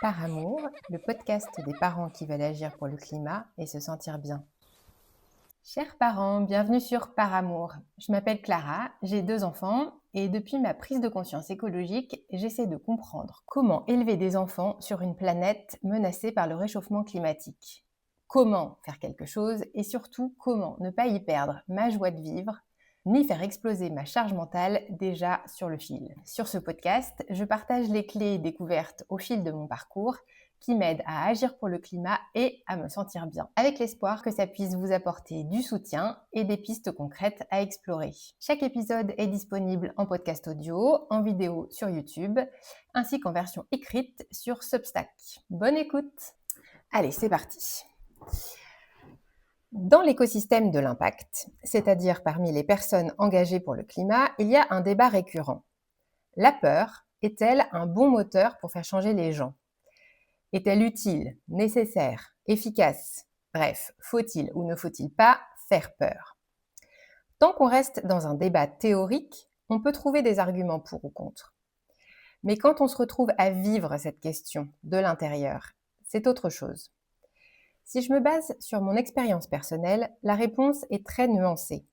Par amour, le podcast des parents qui veulent agir pour le climat et se sentir bien. Chers parents, bienvenue sur Par amour. Je m'appelle Clara, j'ai 2 enfants et depuis ma prise de conscience écologique, j'essaie de comprendre comment élever des enfants sur une planète menacée par le réchauffement climatique. Comment faire quelque chose et surtout comment ne pas y perdre ma joie de vivre ni faire exploser ma charge mentale déjà sur le fil. Sur ce podcast, je partage les clés découvertes au fil de mon parcours qui m'aident à agir pour le climat et à me sentir bien, avec l'espoir que ça puisse vous apporter du soutien et des pistes concrètes à explorer. Chaque épisode est disponible en podcast audio, en vidéo sur YouTube, ainsi qu'en version écrite sur Substack. Bonne écoute! Allez, c'est parti! Dans l'écosystème de l'impact, c'est-à-dire parmi les personnes engagées pour le climat, il y a un débat récurrent. La peur est-elle un bon moteur pour faire changer les gens ? Est-elle utile, nécessaire, efficace ? Bref, faut-il ou ne faut-il pas faire peur ? Tant qu'on reste dans un débat théorique, on peut trouver des arguments pour ou contre. Mais quand on se retrouve à vivre cette question de l'intérieur, c'est autre chose. Si je me base sur mon expérience personnelle, la réponse est très nuancée.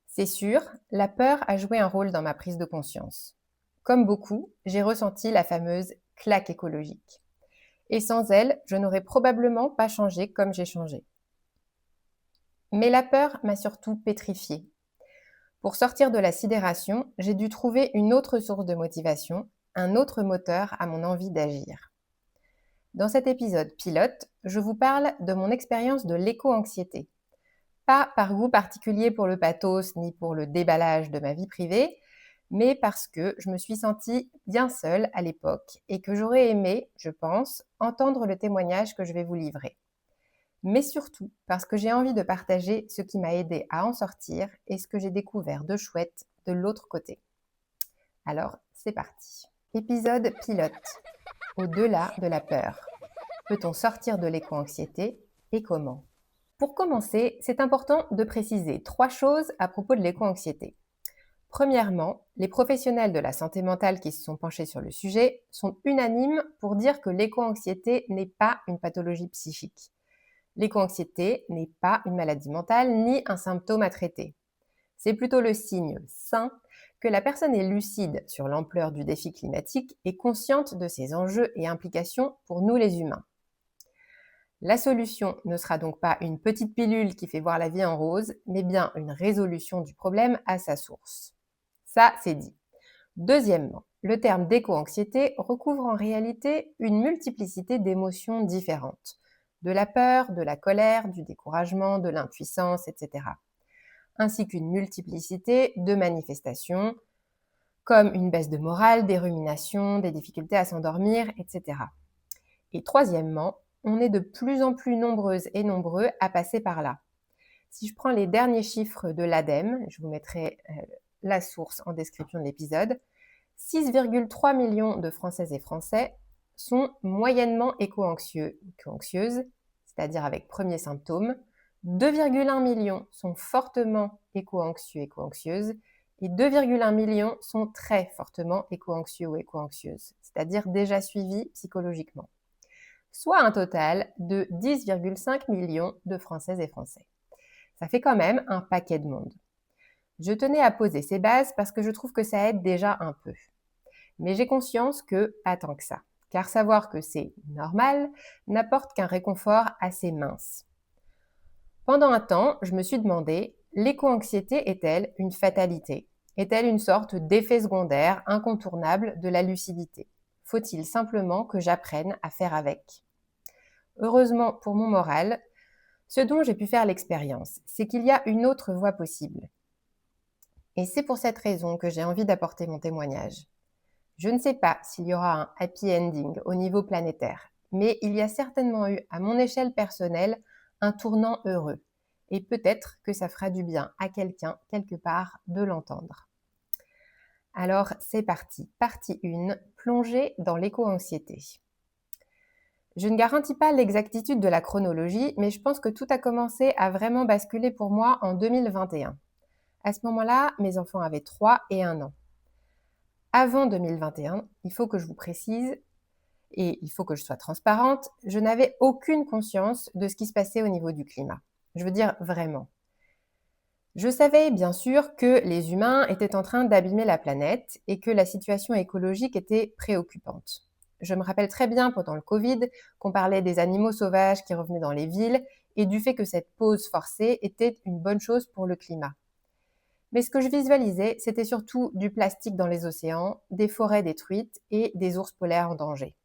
C'est sûr, la peur a joué un rôle dans ma prise de conscience. Comme beaucoup, j'ai ressenti la fameuse claque écologique. Et sans elle, je n'aurais probablement pas changé comme j'ai changé. Mais la peur m'a surtout pétrifiée. Pour sortir de la sidération, j'ai dû trouver une autre source de motivation, un autre moteur à mon envie d'agir. Dans cet épisode pilote, je vous parle de mon expérience de l'éco-anxiété. Pas par goût particulier pour le pathos ni pour le déballage de ma vie privée, mais parce que je me suis sentie bien seule à l'époque et que j'aurais aimé, je pense, entendre le témoignage que je vais vous livrer. Mais surtout parce que j'ai envie de partager ce qui m'a aidé à en sortir et ce que j'ai découvert de chouette de l'autre côté. Alors, c'est parti. Épisode pilote. Au-delà de la peur. Peut-on sortir de l'éco-anxiété et comment ? Pour commencer, c'est important de préciser 3 choses à propos de l'éco-anxiété. Premièrement, les professionnels de la santé mentale qui se sont penchés sur le sujet sont unanimes pour dire que l'éco-anxiété n'est pas une pathologie psychique. L'éco-anxiété n'est pas une maladie mentale ni un symptôme à traiter. C'est plutôt le signe sain que la personne est lucide sur l'ampleur du défi climatique et consciente de ses enjeux et implications pour nous les humains. La solution ne sera donc pas une petite pilule qui fait voir la vie en rose, mais bien une résolution du problème à sa source. Ça, c'est dit. Deuxièmement, le terme d'éco-anxiété recouvre en réalité une multiplicité d'émotions différentes. De la peur, de la colère, du découragement, de l'impuissance, etc. Ainsi qu'une multiplicité de manifestations, comme une baisse de morale, des ruminations, des difficultés à s'endormir, etc. Et troisièmement, on est de plus en plus nombreuses et nombreux à passer par là. Si je prends les derniers chiffres de l'ADEME, je vous mettrai la source en description de l'épisode, 6,3 millions de Françaises et Français sont moyennement éco-anxieux, éco-anxieuses, c'est-à-dire avec premiers symptômes. 2,1 millions sont fortement éco-anxieux, éco-anxieuses, et 2,1 millions sont très fortement éco-anxieux ou éco-anxieuses, c'est-à-dire déjà suivis psychologiquement. Soit un total de 10,5 millions de Françaises et Français. Ça fait quand même un paquet de monde. Je tenais à poser ces bases parce que je trouve que ça aide déjà un peu. Mais j'ai conscience que pas tant que ça, car savoir que c'est normal n'apporte qu'un réconfort assez mince. Pendant un temps, je me suis demandé, l'éco-anxiété est-elle une fatalité ? Est-elle une sorte d'effet secondaire incontournable de la lucidité ? Faut-il simplement que j'apprenne à faire avec ? Heureusement pour mon moral, ce dont j'ai pu faire l'expérience, c'est qu'il y a une autre voie possible. Et c'est pour cette raison que j'ai envie d'apporter mon témoignage. Je ne sais pas s'il y aura un happy ending au niveau planétaire, mais il y a certainement eu, à mon échelle personnelle, un tournant heureux. Et peut-être que ça fera du bien à quelqu'un, quelque part, de l'entendre. Alors, c'est parti. Partie 1, plonger dans l'éco-anxiété. Je ne garantis pas l'exactitude de la chronologie, mais je pense que tout a commencé à vraiment basculer pour moi en 2021. À ce moment-là, mes enfants avaient 3 et 1 an. Avant 2021, il faut que je vous précise, Et il faut que je sois transparente, je n'avais aucune conscience de ce qui se passait au niveau du climat. Je veux dire vraiment. Je savais bien sûr que les humains étaient en train d'abîmer la planète et que la situation écologique était préoccupante. Je me rappelle très bien pendant le Covid qu'on parlait des animaux sauvages qui revenaient dans les villes et du fait que cette pause forcée était une bonne chose pour le climat. Mais ce que je visualisais, c'était surtout du plastique dans les océans, des forêts détruites et des ours polaires en danger.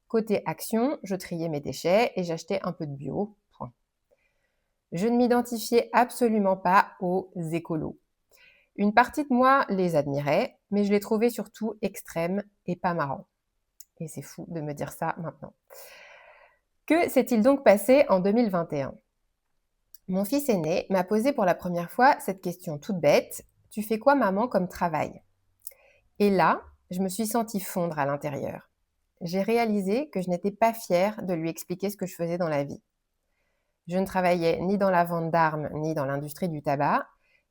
Côté action, je triais mes déchets et j'achetais un peu de bio. Point. Je ne m'identifiais absolument pas aux écolos. Une partie de moi les admirait, mais je les trouvais surtout extrêmes et pas marrants. Et c'est fou de me dire ça maintenant. Que s'est-il donc passé en 2021 ? Mon fils aîné m'a posé pour la première fois cette question toute bête. Tu fais quoi, maman, comme travail ? Et là, je me suis sentie fondre à l'intérieur. J'ai réalisé que je n'étais pas fière de lui expliquer ce que je faisais dans la vie. Je ne travaillais ni dans la vente d'armes ni dans l'industrie du tabac,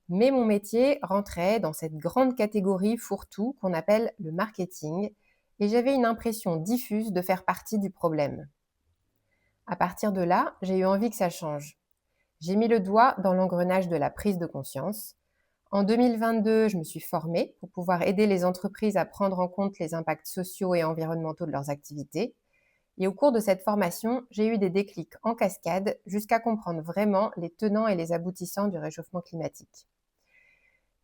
mais mon métier rentrait dans cette grande catégorie fourre-tout qu'on appelle le marketing, et j'avais une impression diffuse de faire partie du problème. À partir de là, j'ai eu envie que ça change. J'ai mis le doigt dans l'engrenage de la prise de conscience. En 2022, je me suis formée pour pouvoir aider les entreprises à prendre en compte les impacts sociaux et environnementaux de leurs activités. Et au cours de cette formation, j'ai eu des déclics en cascade jusqu'à comprendre vraiment les tenants et les aboutissants du réchauffement climatique.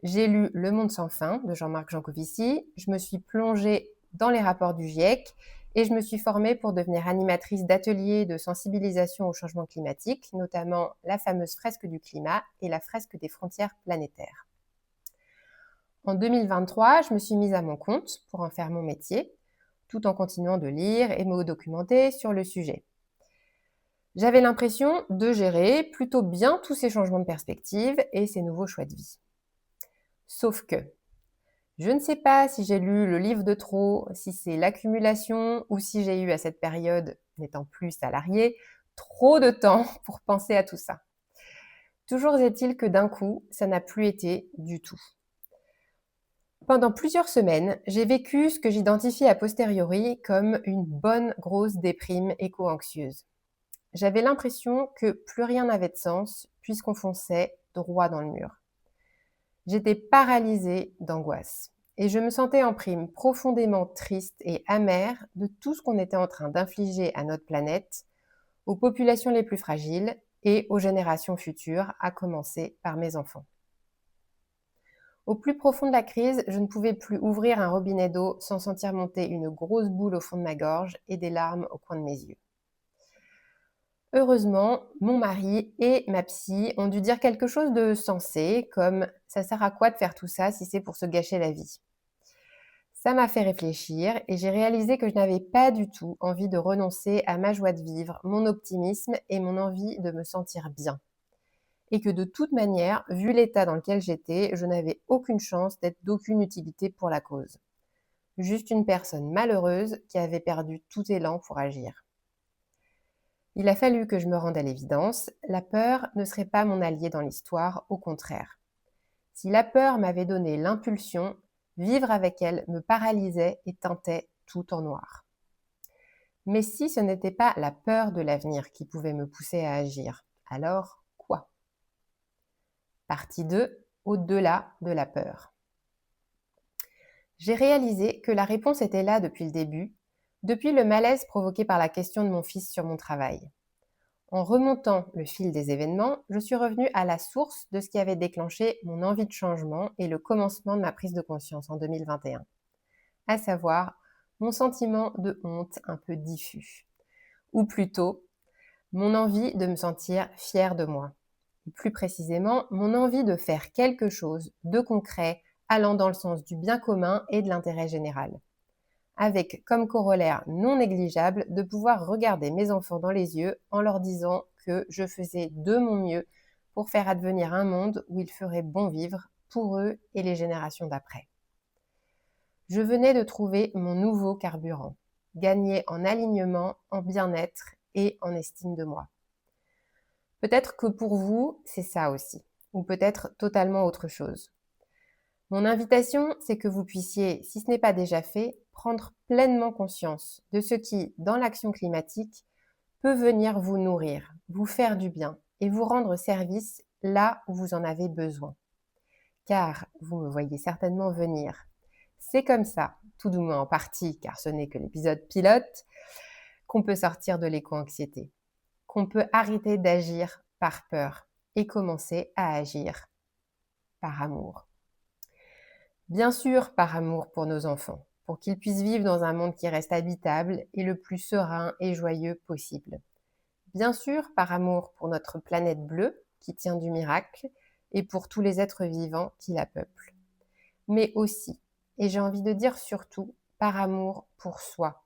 J'ai lu Le Monde sans fin de Jean-Marc Jancovici, je me suis plongée dans les rapports du GIEC et je me suis formée pour devenir animatrice d'ateliers de sensibilisation au changement climatique, notamment la fameuse fresque du climat et la fresque des frontières planétaires. En 2023, je me suis mise à mon compte pour en faire mon métier, tout en continuant de lire et me documenter sur le sujet. J'avais l'impression de gérer plutôt bien tous ces changements de perspective et ces nouveaux choix de vie. Sauf que, je ne sais pas si j'ai lu le livre de trop, si c'est l'accumulation ou si j'ai eu à cette période, n'étant plus salariée, trop de temps pour penser à tout ça. Toujours est-il que d'un coup, ça n'a plus été du tout. Pendant plusieurs semaines, j'ai vécu ce que j'identifie a posteriori comme une bonne grosse déprime éco-anxieuse. J'avais l'impression que plus rien n'avait de sens puisqu'on fonçait droit dans le mur. J'étais paralysée d'angoisse et je me sentais en prime profondément triste et amère de tout ce qu'on était en train d'infliger à notre planète, aux populations les plus fragiles et aux générations futures, à commencer par mes enfants. Au plus profond de la crise, je ne pouvais plus ouvrir un robinet d'eau sans sentir monter une grosse boule au fond de ma gorge et des larmes au coin de mes yeux. Heureusement, mon mari et ma psy ont dû dire quelque chose de sensé, comme « ça sert à quoi de faire tout ça si c'est pour se gâcher la vie ?» Ça m'a fait réfléchir et j'ai réalisé que je n'avais pas du tout envie de renoncer à ma joie de vivre, mon optimisme et mon envie de me sentir bien. Et que de toute manière, vu l'état dans lequel j'étais, je n'avais aucune chance d'être d'aucune utilité pour la cause. Juste une personne malheureuse qui avait perdu tout élan pour agir. Il a fallu que je me rende à l'évidence, la peur ne serait pas mon allié dans l'histoire, au contraire. Si la peur m'avait donné l'impulsion, vivre avec elle me paralysait et teintait tout en noir. Mais si ce n'était pas la peur de l'avenir qui pouvait me pousser à agir, alors quoi ? Partie 2, au-delà de la peur. J'ai réalisé que la réponse était là depuis le début, depuis le malaise provoqué par la question de mon fils sur mon travail. En remontant le fil des événements, je suis revenue à la source de ce qui avait déclenché mon envie de changement et le commencement de ma prise de conscience en 2021, à savoir mon sentiment de honte un peu diffus, ou plutôt mon envie de me sentir fière de moi, et plus précisément mon envie de faire quelque chose de concret allant dans le sens du bien commun et de l'intérêt général, avec comme corollaire non négligeable de pouvoir regarder mes enfants dans les yeux en leur disant que je faisais de mon mieux pour faire advenir un monde où il ferait bon vivre pour eux et les générations d'après. Je venais de trouver mon nouveau carburant, gagner en alignement, en bien-être et en estime de moi. Peut-être que pour vous, c'est ça aussi, ou peut-être totalement autre chose. Mon invitation, c'est que vous puissiez, si ce n'est pas déjà fait, prendre pleinement conscience de ce qui, dans l'action climatique, peut venir vous nourrir, vous faire du bien et vous rendre service là où vous en avez besoin. Car, vous me voyez certainement venir, c'est comme ça, tout du moins en partie, car ce n'est que l'épisode pilote, qu'on peut sortir de l'éco-anxiété, qu'on peut arrêter d'agir par peur et commencer à agir par amour. Bien sûr, par amour pour nos enfants, pour qu'ils puissent vivre dans un monde qui reste habitable et le plus serein et joyeux possible. Bien sûr, par amour pour notre planète bleue, qui tient du miracle, et pour tous les êtres vivants qui la peuplent. Mais aussi, et j'ai envie de dire surtout, par amour pour soi.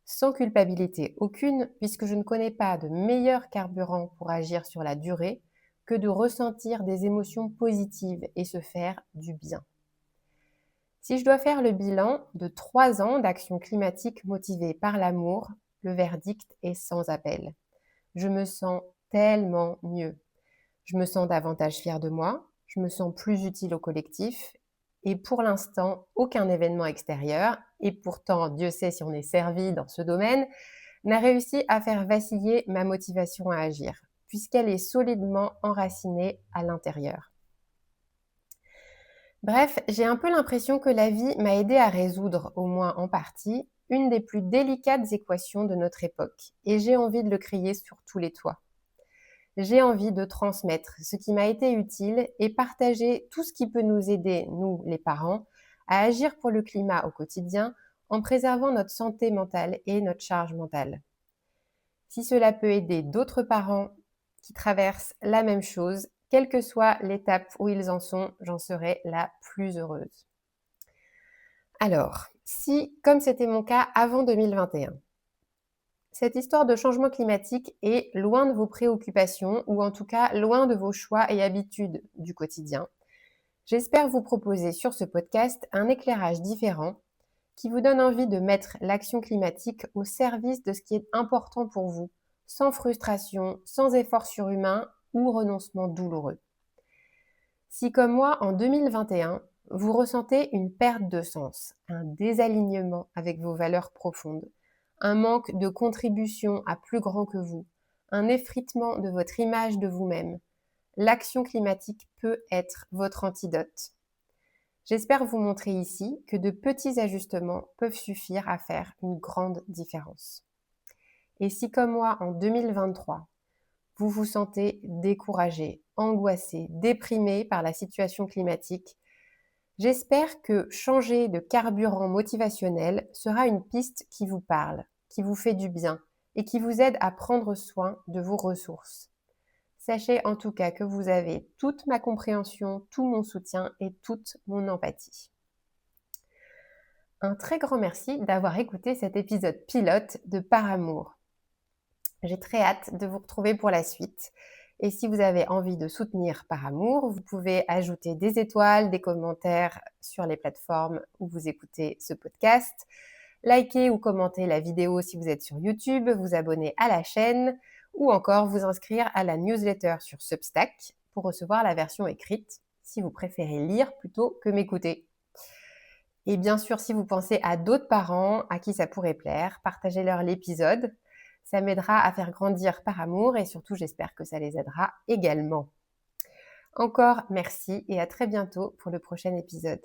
Sans culpabilité aucune, puisque je ne connais pas de meilleur carburant pour agir sur la durée que de ressentir des émotions positives et se faire du bien. Si je dois faire le bilan de 3 ans d'action climatique motivée par l'amour, le verdict est sans appel. Je me sens tellement mieux. Je me sens davantage fière de moi, je me sens plus utile au collectif et pour l'instant, aucun événement extérieur, et pourtant Dieu sait si on est servi dans ce domaine, n'a réussi à faire vaciller ma motivation à agir, puisqu'elle est solidement enracinée à l'intérieur. Bref, j'ai un peu l'impression que la vie m'a aidé à résoudre, au moins en partie, une des plus délicates équations de notre époque, et j'ai envie de le crier sur tous les toits. J'ai envie de transmettre ce qui m'a été utile et partager tout ce qui peut nous aider, nous les parents, à agir pour le climat au quotidien en préservant notre santé mentale et notre charge mentale. Si cela peut aider d'autres parents qui traversent la même chose, quelle que soit l'étape où ils en sont, j'en serai la plus heureuse. Alors, si, comme c'était mon cas avant 2021, cette histoire de changement climatique est loin de vos préoccupations ou en tout cas loin de vos choix et habitudes du quotidien, j'espère vous proposer sur ce podcast un éclairage différent qui vous donne envie de mettre l'action climatique au service de ce qui est important pour vous, sans frustration, sans effort surhumain ou renoncement douloureux. Si comme moi, en 2021, vous ressentez une perte de sens, un désalignement avec vos valeurs profondes, un manque de contribution à plus grand que vous, un effritement de votre image de vous-même, l'action climatique peut être votre antidote. J'espère vous montrer ici que de petits ajustements peuvent suffire à faire une grande différence. Et si comme moi, en 2023, vous vous sentez découragé, angoissé, déprimé par la situation climatique, j'espère que changer de carburant motivationnel sera une piste qui vous parle, qui vous fait du bien et qui vous aide à prendre soin de vos ressources. Sachez en tout cas que vous avez toute ma compréhension, tout mon soutien et toute mon empathie. Un très grand merci d'avoir écouté cet épisode pilote de Par Amour. J'ai très hâte de vous retrouver pour la suite. Et si vous avez envie de soutenir Par Amour, vous pouvez ajouter des étoiles, des commentaires sur les plateformes où vous écoutez ce podcast, liker ou commenter la vidéo si vous êtes sur YouTube, vous abonner à la chaîne ou encore vous inscrire à la newsletter sur Substack pour recevoir la version écrite si vous préférez lire plutôt que m'écouter. Et bien sûr, si vous pensez à d'autres parents à qui ça pourrait plaire, partagez-leur l'épisode. Ça m'aidera à faire grandir Par Amour et surtout, j'espère que ça les aidera également. Encore merci et à très bientôt pour le prochain épisode.